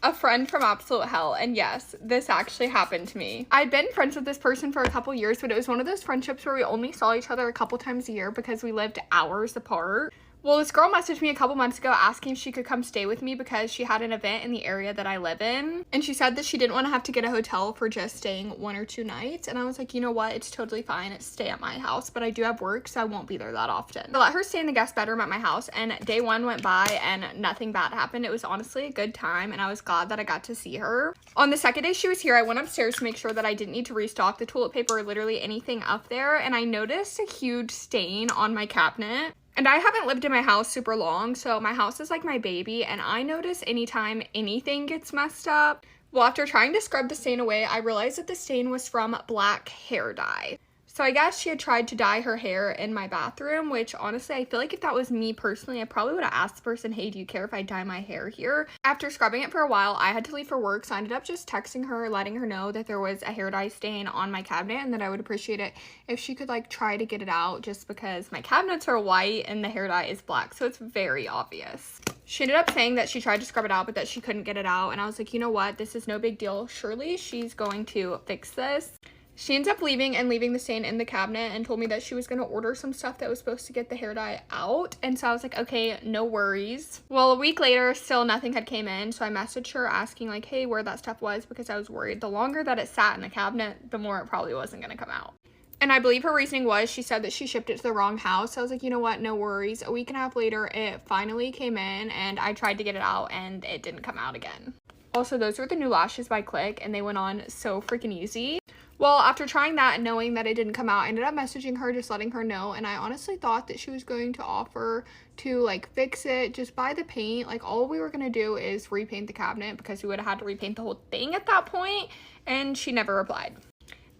A friend from absolute hell. And yes, this actually happened to me. I'd been friends with this person for a couple years, but it was one of those friendships where we only saw each other a couple times a year because we lived hours apart. Well, this girl messaged me a couple months ago asking if she could come stay with me because she had an event in the area that I live in. And she said that she didn't want to have to get a hotel for just staying 1 or 2 nights. And I was like, you know what? It's totally fine. It's stay at my house, but I do have work, so I won't be there that often. I let her stay in the guest bedroom at my house, and day 1 went by and nothing bad happened. It was honestly a good time, and I was glad that I got to see her. On the second day she was here, I went upstairs to make sure that I didn't need to restock the toilet paper or literally anything up there, and I noticed a huge stain on my cabinet. And I haven't lived in my house super long, so my house is like my baby, and I notice anytime anything gets messed up. Well, after trying to scrub the stain away, I realized that the stain was from black hair dye. So I guess she had tried to dye her hair in my bathroom, which honestly, I feel like if that was me personally, I probably would have asked the person, hey, do you care if I dye my hair here? After scrubbing it for a while, I had to leave for work, so I ended up just texting her, letting her know that there was a hair dye stain on my cabinet and that I would appreciate it if she could like try to get it out, just because my cabinets are white and the hair dye is black, so it's very obvious. She ended up saying that she tried to scrub it out, but that she couldn't get it out, and I was like, you know what, this is no big deal. Surely she's going to fix this. She ends up leaving the stain in the cabinet and told me that she was going to order some stuff that was supposed to get the hair dye out. And so I was like, okay, no worries. Well, a week later, still nothing had came in. So I messaged her asking like, hey, where that stuff was, because I was worried the longer that it sat in the cabinet, the more it probably wasn't going to come out. And I believe her reasoning was she said that she shipped it to the wrong house. So I was like, you know what, no worries. A week and a half later, it finally came in and I tried to get it out and it didn't come out again. Also, those were the new lashes by Click and they went on so freaking easy. Well, after trying that and knowing that it didn't come out, I ended up messaging her, just letting her know. And I honestly thought that she was going to offer to like fix it, just buy the paint. Like all we were going to do is repaint the cabinet because we would have had to repaint the whole thing at that point. And she never replied.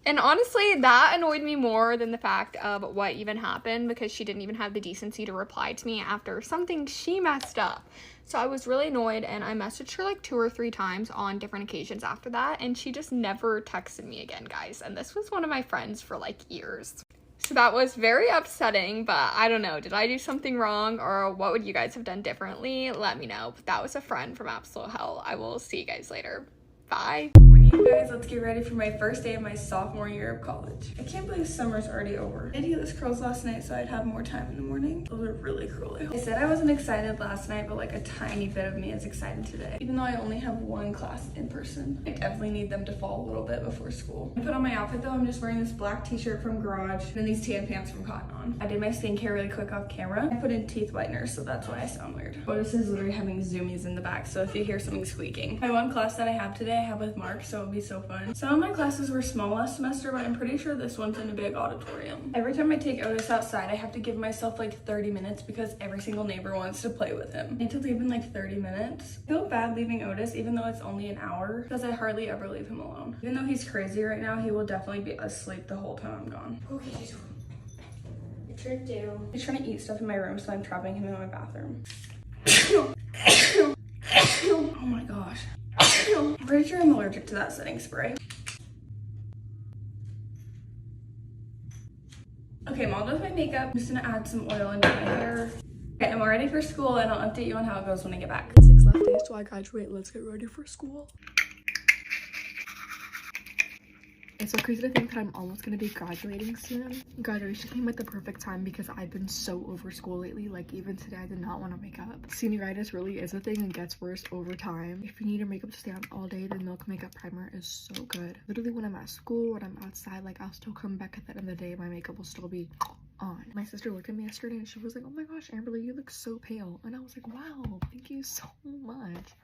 And honestly, that annoyed me more than the fact of what even happened, because she didn't even have the decency to reply to me after something she messed up. So I was really annoyed, and I messaged her like 2 or 3 times on different occasions after that, and she just never texted me again, guys. And this was one of my friends for like years. So that was very upsetting, but I don't know, did I do something wrong, or what would you guys have done differently? Let me know. But that was a friend from absolute hell. I will see you guys later. Bye. Morning, you guys. Let's get ready for my first day of my sophomore year of college. I can't believe summer's already over. I had to get this curls last night so I'd have more time in the morning. Those are really curly. I said I wasn't excited last night, but like a tiny bit of me is excited today. Even though I only have 1 class in person, I definitely need them to fall a little bit before school. I put on my outfit though. I'm just wearing this black t-shirt from Garage and then these tan pants from Cotton On. I did my skincare really quick off camera. I put in teeth whiteners, so that's why I sound weird. Otis is literally having zoomies in the back, so if you hear something squeaking. My 1 class that I have today, I have with Mark, so it'll be so fun. Some of my classes were small last semester, but I'm pretty sure this one's in a big auditorium. Every time I take Otis outside, I have to give myself like 30 minutes because every single neighbor wants to play with him. I need to leave in like 30 minutes. I feel bad leaving Otis, even though it's only an hour, because I hardly ever leave him alone. Even though he's crazy right now, he will definitely be asleep the whole time I'm gone. Okay, it's your do. He's trying to eat stuff in my room, so I'm trapping him in my bathroom. Oh my gosh. I'm pretty sure I'm allergic to that setting spray. Okay, I'm all done with my makeup. I'm just gonna add some oil into my hair. Okay, I'm all ready for school, and I'll update you on how it goes when I get back. 6 left days till I graduate. Let's get ready for school. It's so crazy to think that I'm almost going to be graduating soon. Graduation came at the perfect time because I've been so over school lately. Like even today, I did not want to wake up. Senioritis really is a thing and gets worse over time. If you need your makeup to stay on all day, the Milk Makeup Primer is so good. Literally when I'm at school, when I'm outside, like I'll still come back at the end of the day. My makeup will still be on. My sister looked at me yesterday and she was like, oh my gosh, Amberly, you look so pale. And I was like, wow, thank you so much.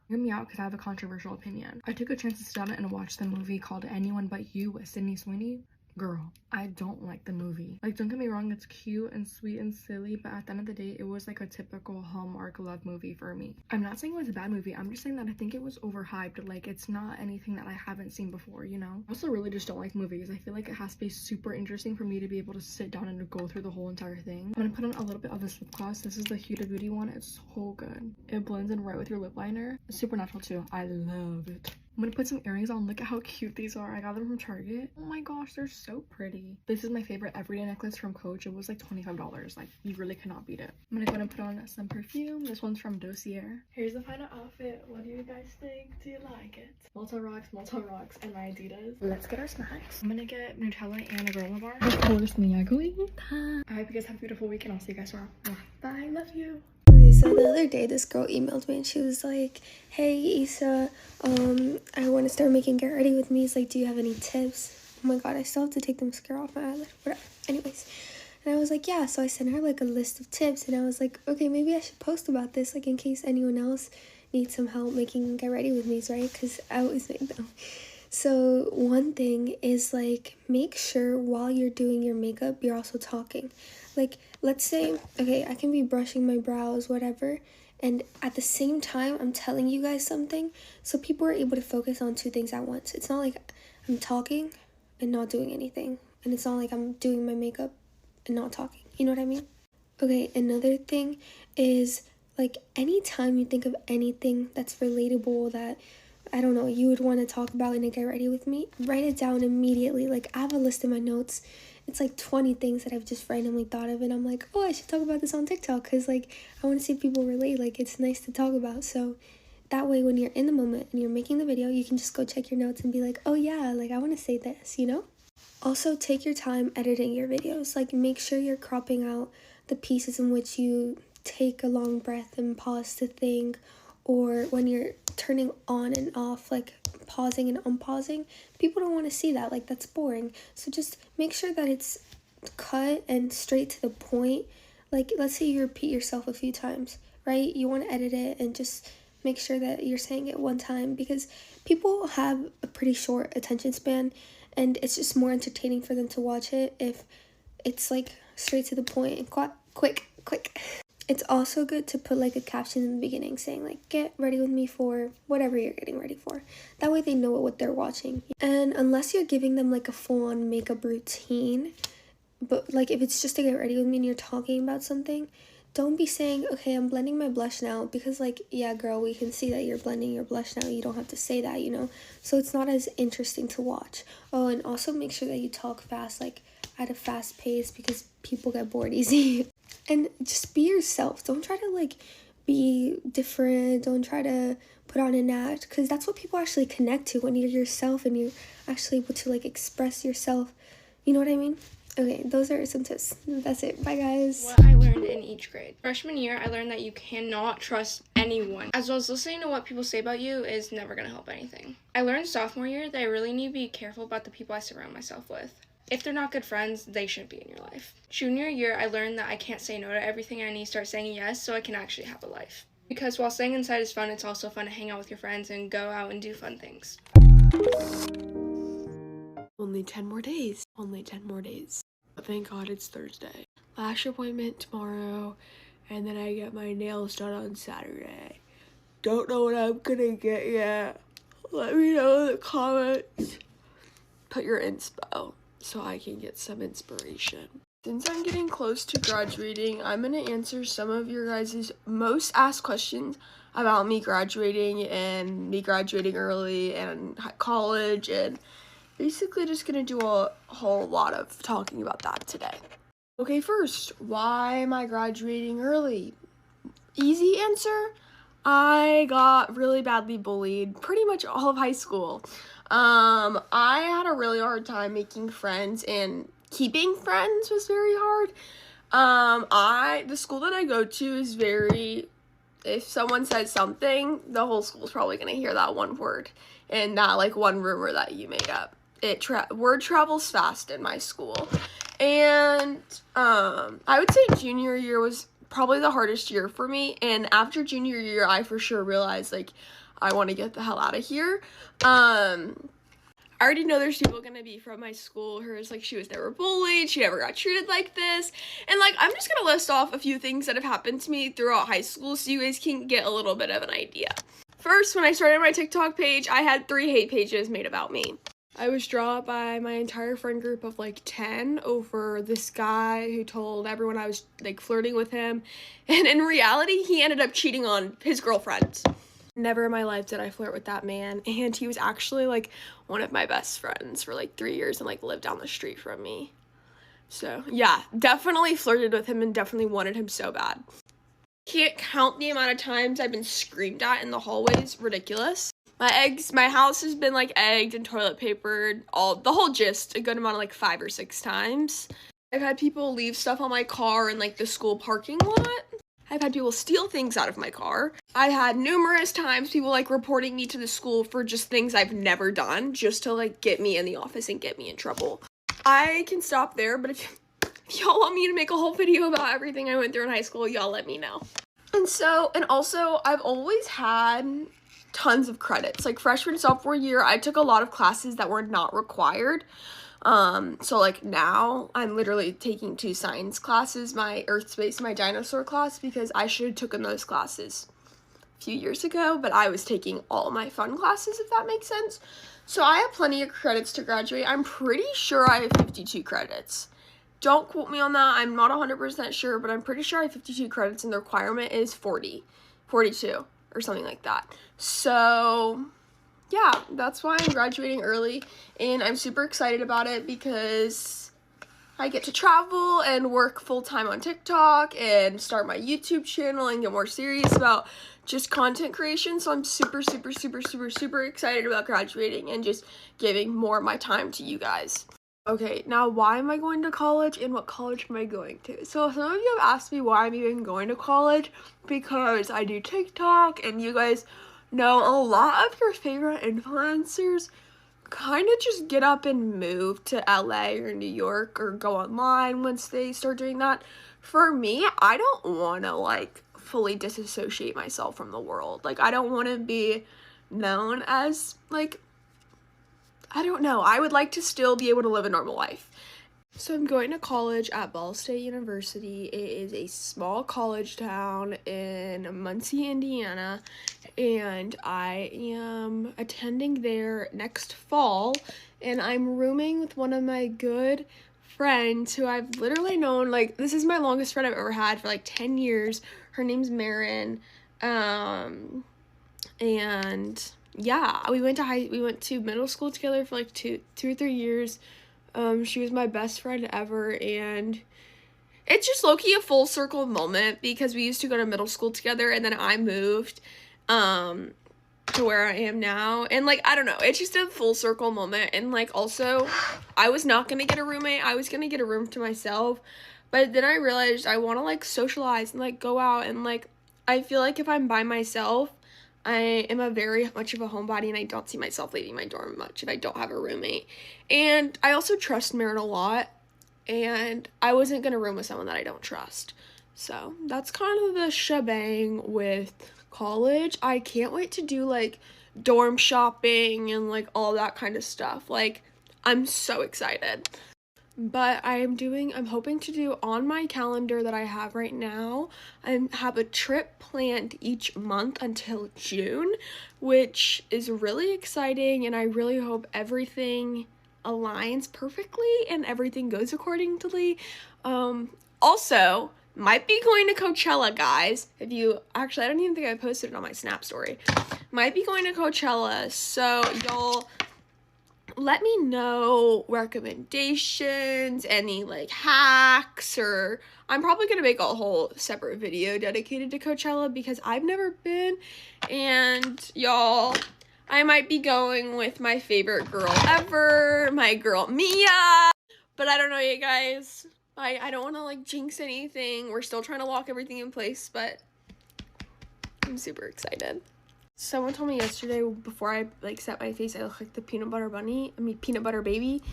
Hear me out because I have a controversial opinion. I took a chance to sit down and watch the movie called Anyone But You with Sydney Sweeney. Girl, I don't like the movie. Like, don't get me wrong, it's cute and sweet and silly, but at the end of the day, it was like a typical Hallmark love movie for me. I'm not saying it was a bad movie, I'm just saying that I think it was overhyped. Like, it's not anything that I haven't seen before, you know? I also really just don't like movies. I feel like it has to be super interesting for me to be able to sit down and go through the whole entire thing. I'm gonna put on a little bit of this lip gloss. This is the Huda Beauty one. It's so good. It blends in right with your lip liner. It's super natural too. I love it. I'm gonna put some earrings on. Look at how cute these are. I got them from Target. Oh my gosh, they're so pretty. This is my favorite everyday necklace from Coach. It was like $25. Like, you really cannot beat it. I'm gonna go and put on some perfume. This one's from Dossier. Here's the final outfit. What do you guys think? Do you like it? Molten rocks, and my Adidas. Let's get our snacks. I'm gonna get Nutella and a granola bar. Of course, me. I go eat that. I hope you guys have a beautiful week, and I'll see you guys tomorrow. Bye. Love you. Okay, so the other day this girl emailed me and she was like, hey Issa, I want to start making Get Ready With Me. It's like, do you have any tips? Oh my god, I still have to take the mascara off my eyelid. Whatever. Anyways, and I was like, yeah. So I sent her like a list of tips and I was like, okay, maybe I should post about this, like in case anyone else needs some help making Get Ready With Me's, right? Because I always make them. So one thing is like, make sure while you're doing your makeup you're also talking. Like, let's say, okay, I can be brushing my brows, whatever, and at the same time I'm telling you guys something, so people are able to focus on two things at once. It's not like I'm talking and not doing anything, and it's not like I'm doing my makeup and not talking. You know what I mean? Okay, another thing is, like, anytime you think of anything that's relatable that, I don't know, you would want to talk about in a Get Ready With Me, write it down immediately. Like, I have a list in my notes. It's like 20 things that I've just randomly thought of, and I'm like, oh, I should talk about this on TikTok, because like I want to see if people relate. Like, it's nice to talk about. So that way when you're in the moment and you're making the video, you can just go check your notes and be like, oh yeah, like I want to say this, you know? Also, take your time editing your videos. Like, make sure you're cropping out the pieces in which you take a long breath and pause to think, or when you're turning on and off, like pausing and unpausing. People don't want to see that. Like, that's boring. So just make sure that it's cut and straight to the point. Like, let's say you repeat yourself a few times, right? You want to edit it and just make sure that you're saying it one time, because people have a pretty short attention span and it's just more entertaining for them to watch it if it's like straight to the point and quick. It's also good to put like a caption in the beginning saying like, get ready with me for whatever you're getting ready for. That way they know what they're watching. And unless you're giving them like a full-on makeup routine, but like if it's just to get ready with me and you're talking about something, don't be saying, okay, I'm blending my blush now, because like, yeah girl, we can see that you're blending your blush now. You don't have to say that, you know? So it's not as interesting to watch. Oh, and also make sure that you talk fast, like at a fast pace, because people get bored easy. And just be yourself. Don't try to like be different. Don't try to put on an act, because that's what people actually connect to, when you're yourself and you're actually able to like express yourself. You know what I mean? Okay, those are some tips. That's it. Bye guys. What I learned in each grade. Freshman year, I learned that you cannot trust anyone, as well as listening to what people say about you is never going to help anything. I learned sophomore year that I really need to be careful about the people I surround myself with. If they're not good friends, they shouldn't be in your life. Junior year, I learned that I can't say no to everything, and I need to start saying yes so I can actually have a life. Because while staying inside is fun, it's also fun to hang out with your friends and go out and do fun things. Only 10 more days. Only 10 more days. But thank God it's Thursday. Lash appointment tomorrow, and then I get my nails done on Saturday. Don't know what I'm gonna get yet. Let me know in the comments. Put your inspo so I can get some inspiration. Since I'm getting close to graduating, I'm gonna answer some of your guys' most asked questions about me graduating and me graduating early and college, and basically just gonna do a whole lot of talking about that today. Okay, first, why am I graduating early? Easy answer, I got really badly bullied pretty much all of high school. I had a really hard time making friends, and keeping friends was very hard. The school that I go to is very, if someone says something, the whole school's probably gonna hear that one word and that like one rumor that you made up. Word travels fast in my school. And I would say junior year was probably the hardest year for me, and after junior year I for sure realized like I want to get the hell out of here. I already know there's people gonna be from my school who's like, she was never bullied, she never got treated like this, and like I'm just gonna list off a few things that have happened to me throughout high school so you guys can get a little bit of an idea. First, when I started my TikTok page, I had 3 hate pages made about me. I was dropped by my entire friend group of like 10 over this guy who told everyone I was like flirting with him, and in reality he ended up cheating on his girlfriend. Never in my life did I flirt with that man, and he was actually like one of my best friends for like 3 years and like lived down the street from me. So yeah, definitely flirted with him and definitely wanted him so bad. Can't count the amount of times I've been screamed at in the hallways. Ridiculous. My house has been like egged and toilet papered, the whole gist, a good amount of like 5 or 6 times. I've had people leave stuff on my car in like the school parking lot. I've had people steal things out of my car. I had numerous times people like reporting me to the school for just things I've never done, just to like get me in the office and get me in trouble. I can stop there, but if y'all want me to make a whole video about everything I went through in high school, y'all let me know. And also, I've always had tons of credits. Like freshman, sophomore year, I took a lot of classes that were not required. So like now I'm literally taking 2 science classes, my earth space, my dinosaur class, because I should have taken those classes a few years ago, but I was taking all my fun classes, if that makes sense. So I have plenty of credits to graduate. I'm pretty sure I have 52 credits. Don't quote me on that. I'm not 100% sure, but I'm pretty sure I have 52 credits and the requirement is 42 or something like that. So yeah, that's why I'm graduating early, and I'm super excited about it because I get to travel and work full-time on TikTok and start my YouTube channel and get more serious about just content creation. So I'm super excited about graduating and just giving more of my time to you guys. Okay, now why am I going to college and what college am I going to? So some of you have asked me why I'm even going to college, because I do TikTok and you guys know a lot of your favorite influencers kind of just get up and move to LA or New York or go online once they start doing that. For me, I don't want to like fully disassociate myself from the world. Like I don't want to be known as like, I don't know. I would like to still be able to live a normal life. So I'm going to college at Ball State University. It is a small college town in Muncie, Indiana, and I am attending there next fall, and I'm rooming with one of my good friends who I've literally known, like, this is my longest friend I've ever had for like 10 years. Her name's Marin, and yeah, we went to middle school together for like two or 3 years. She was my best friend ever, and it's just low-key a full circle moment because we used to go to middle school together, and then I moved to where I am now, and like I don't know, it's just a full circle moment. And like also I was not gonna get a roommate, I was gonna get a room to myself, but then I realized I want to like socialize and like go out, and like I feel like if I'm by myself, I am a very much of a homebody, and I don't see myself leaving my dorm much if I don't have a roommate. And I also trust Marin a lot, and I wasn't going to room with someone that I don't trust. So that's kind of the shebang with college. I can't wait to do like dorm shopping and like all that kind of stuff. Like I'm so excited. But I'm hoping to do on my calendar that I have right now, I have a trip planned each month until June, which is really exciting, and I really hope everything aligns perfectly and everything goes accordingly. Also, might be going to Coachella, guys. I don't even think I posted it on my Snap story. Might be going to Coachella, so y'all let me know recommendations, any like hacks, or I'm probably gonna make a whole separate video dedicated to Coachella because I've never been. And y'all, I might be going with my favorite girl ever, my girl Mia, but I don't know yet, guys. I don't want to like jinx anything. We're still trying to lock everything in place, but I'm super excited. Someone told me yesterday before I like set my face, I look like the peanut butter baby,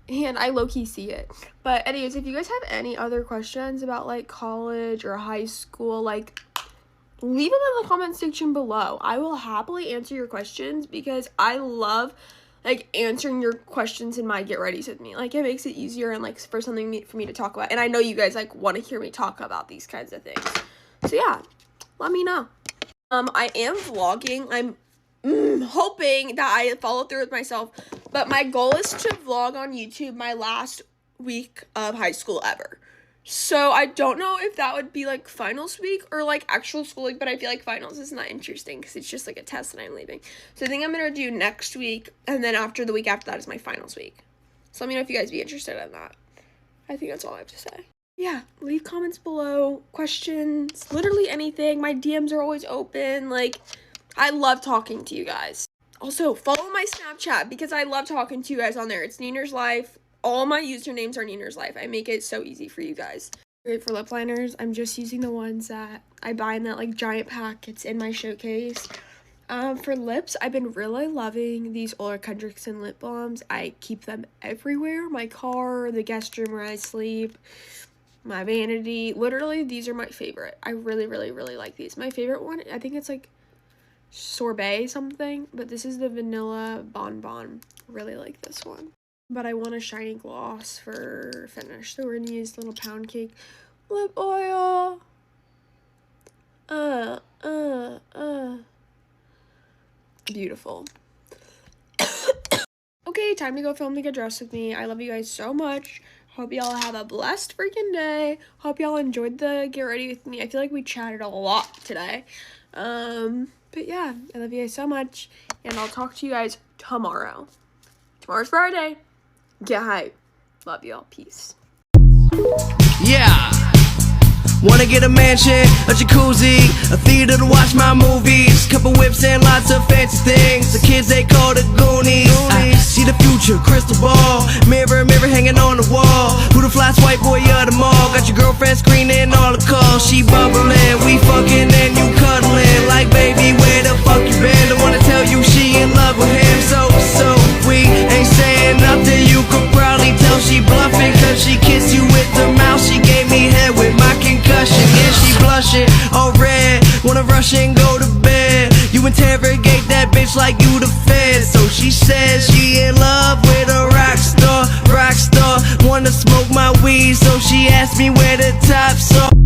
and I low-key see it. But anyways, if you guys have any other questions about like college or high school, like leave them in the comment section below. I will happily answer your questions because I love like answering your questions in my Get Ready's with me. Like it makes it easier and like for something for me to talk about. And I know you guys like want to hear me talk about these kinds of things. So yeah, let me know. I am vlogging. I'm hoping that I follow through with myself, but my goal is to vlog on YouTube my last week of high school ever. So I don't know if that would be like finals week or like actual school week, but I feel like finals is not interesting because it's just like a test and I'm leaving. So I think I'm gonna do next week, and then after the week after that is my finals week. So let me know if you guys be interested in that. I think that's all I have to say. Yeah, leave comments below, questions, literally anything. My DMs are always open. Like, I love talking to you guys. Also, follow my Snapchat because I love talking to you guys on there. It's Neener's Life. All my usernames are Neener's Life. I make it so easy for you guys. Great for lip liners. I'm just using the ones that I buy in that like giant pack. It's in my showcase. For lips, I've been really loving these Ola Kendrickson lip balms. I keep them everywhere. My car, the guest room where I sleep, my vanity. Literally, these are my favorite. I really, really, really like these. My favorite one, I think it's like sorbet something, but this is the vanilla bonbon. Really like this one. But I want a shiny gloss for finish, so we're gonna use little pound cake lip oil. Beautiful. Okay, time to go film the Get Dressed with Me. I love you guys so much. Hope y'all have a blessed freaking day. Hope y'all enjoyed the Get Ready With Me. I feel like we chatted a lot today. But yeah, I love you guys so much, and I'll talk to you guys tomorrow. Tomorrow's Friday. Get hype. Love y'all. Peace. Yeah. Wanna get a mansion, a jacuzzi, a theater to watch my movies, couple whips and lots of fancy things. The kids they call the Goonies. I see the future, crystal ball, mirror, mirror hanging on the wall. Who the fly white boy of the mall? Got your girlfriend screening all the calls. She bubbling, we fucking and you cuddling. Like baby, where the fuck you been? Don't wanna tell you she in love with him. So we ain't saying nothing. You could probably tell she bluffing, cause she kissed you with the mouth. She gave me head with my concussion. Yeah, she blushing, all red. Wanna rush and go to bed. You interrogate that bitch like you the Fed. So she says she in love with a rock star. Wanna smoke my weed, so she asked me where the top's off.